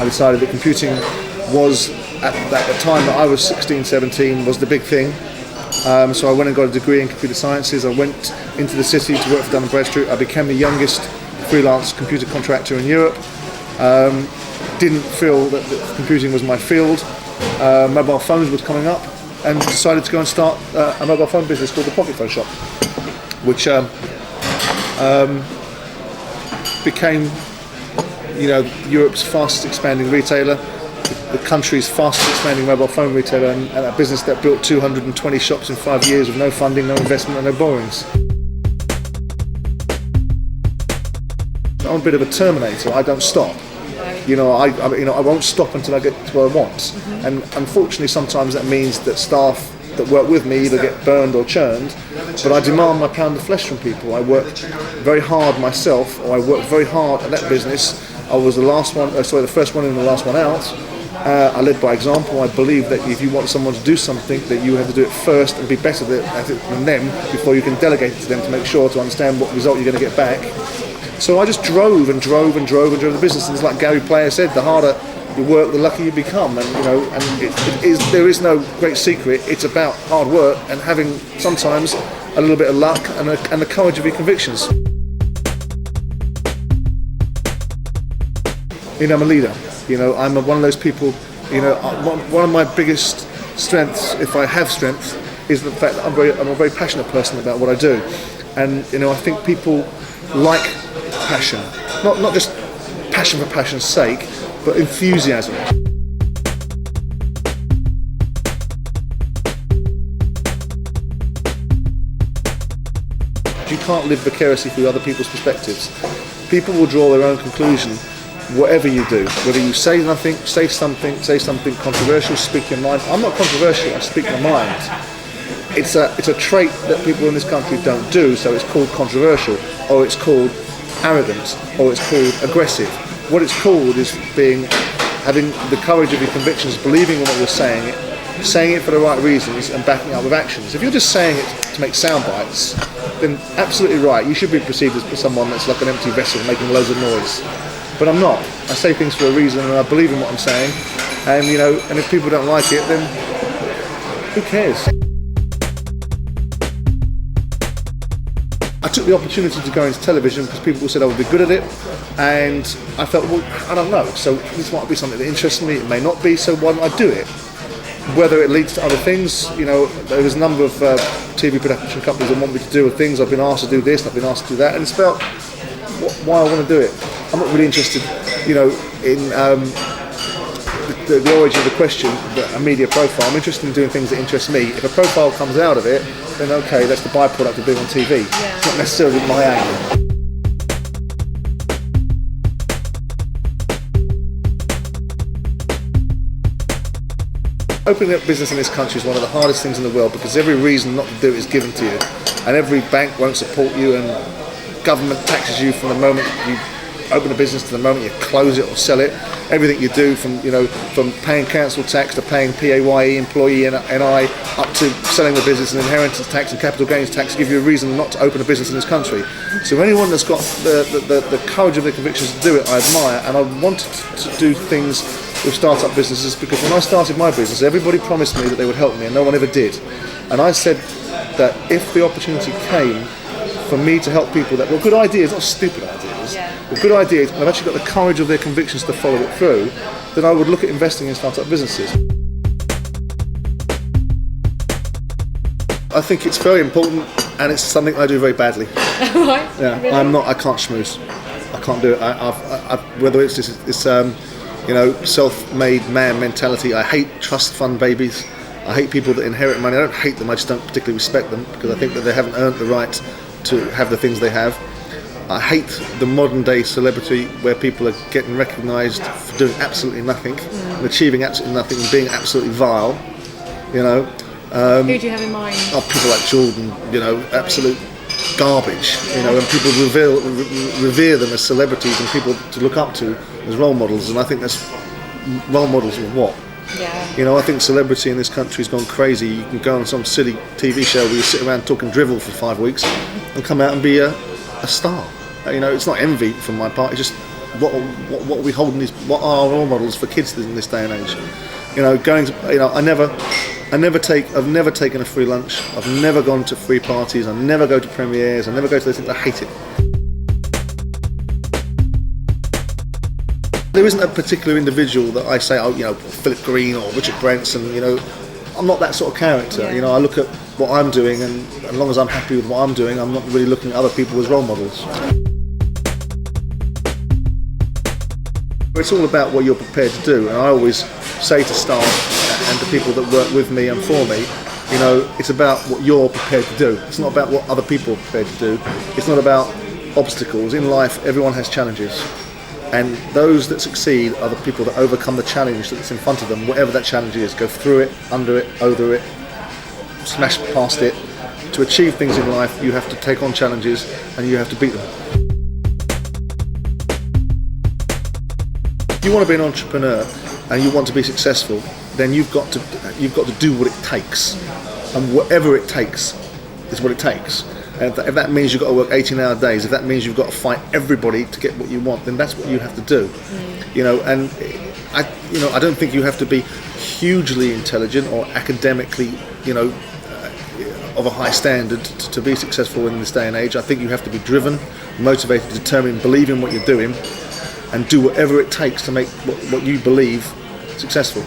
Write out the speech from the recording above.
I decided that computing was, at the time that I was 16, 17, was the big thing. So I went and got a degree in computer sciences. I went into the city to work for Dun & Bradstreet. I became the youngest freelance computer contractor in Europe. Didn't feel that computing was my field. Mobile phones was coming up, and decided to go and start a mobile phone business called the Pocket Phone Shop, which became, Europe's fastest expanding retailer, the country's fastest expanding mobile phone retailer, and a business that built 220 shops in 5 years with no funding, no investment, and no borrowings. I'm a bit of a terminator. I don't stop. I won't stop until I get to where I want. And unfortunately, sometimes that means that staff that work with me either get burned or churned, but I demand my pound of flesh from people. I work very hard myself, or I work very hard at that business. I was the first one in, the last one out. I led by example. I believe that if you want someone to do something, that you have to do it first and be better at it than them before you can delegate it to them to make sure to understand what result you're going to get back. So I just drove the business, and it's like Gary Player said, the harder you work, the luckier you become. And there is no great secret. It's about hard work and having sometimes a little bit of luck and the courage of your convictions. I'm a leader. I'm one of those people. One of my biggest strengths, if I have strength, is the fact that I'm a very passionate person about what I do, and I think people like passion, not just passion for passion's sake, but enthusiasm. You can't live vicariously through other people's perspectives. People will draw their own conclusion, whatever you do. Whether you say nothing, say something controversial, speak your mind. I'm not controversial, I speak my mind. It's a trait that people in this country don't do, so it's called controversial, or it's called arrogant, or it's called aggressive. What it's called is having the courage of your convictions, believing in what you're saying it for the right reasons, and backing it up with actions. If you're just saying it to make sound bites, then absolutely right, you should be perceived as someone that's like an empty vessel making loads of noise. But I'm not. I say things for a reason, and I believe in what I'm saying. And and if people don't like it, then who cares? I took the opportunity to go into television because people said I would be good at it, and I felt, well, I don't know, so this might be something that interests me, it may not be, so why don't I do it? Whether it leads to other things, there was a number of TV production companies that want me to do things. I've been asked to do this, I've been asked to do that, and it's about why I want to do it. I'm not really interested, in the origin of the question, a media profile. I'm interested in doing things that interest me. If a profile comes out of it, then okay, that's the byproduct of being on TV. Yeah. It's not necessarily my aim. Opening up business in this country is one of the hardest things in the world, because every reason not to do it is given to you, and every bank won't support you, and government taxes you from the moment you open a business to the moment you close it or sell it. Everything you do, from paying council tax to paying PAYE, employee NI, up to selling the business, and inheritance tax and capital gains tax, give you a reason not to open a business in this country. So anyone that's got the courage of their convictions to do it, I admire, and I wanted to do things with start-up businesses, because when I started my business, everybody promised me that they would help me, and no one ever did. And I said that if the opportunity came for me to help people that were good ideas, not stupid ideas, but good ideas, and I've actually got the courage of their convictions to follow it through, then I would look at investing in start-up businesses. I think it's very important, and it's something I do very badly. Right. Yeah, really? I can't schmooze. I can't do it. Whether it's this self-made man mentality. I hate trust fund babies. I hate people that inherit money. I don't hate them, I just don't particularly respect them, because I think that they haven't earned the right to have the things they have. I hate the modern day celebrity where people are getting recognised for doing absolutely nothing and achieving absolutely nothing and being absolutely vile. Who do you have in mind? People like Jordan, absolute garbage, and people revere them as celebrities and people to look up to as role models, and I think that's role models of what? Yeah. I think celebrity in this country has gone crazy. You can go on some silly TV show where you sit around talking drivel for 5 weeks and come out and be a star. It's not envy from my part, it's just what are we holding these? What are our role models for kids in this day and age? I've never taken a free lunch. I've never gone to free parties. I never go to premieres. I never go to those things. I hate it. There isn't a particular individual that I say, Philip Green or Richard Branson. I'm not that sort of character. Yeah. I look at what I'm doing, and as long as I'm happy with what I'm doing, I'm not really looking at other people as role models. It's all about what you're prepared to do, and I always say to staff and to people that work with me and for me, it's about what you're prepared to do. It's not about what other people are prepared to do. It's not about obstacles. In life, everyone has challenges, and those that succeed are the people that overcome the challenge that's in front of them, whatever that challenge is. Go through it, under it, over it, smash past it. To achieve things in life, you have to take on challenges and you have to beat them. If you want to be an entrepreneur and you want to be successful, then you've got to do what it takes, and whatever it takes is what it takes. And if that means you've got to work 18-hour days, if that means you've got to fight everybody to get what you want, then that's what you have to do. And I don't think you have to be hugely intelligent or academically, of a high standard to be successful in this day and age. I think you have to be driven, motivated, determined, believe in what you're doing, and do whatever it takes to make what you believe successful.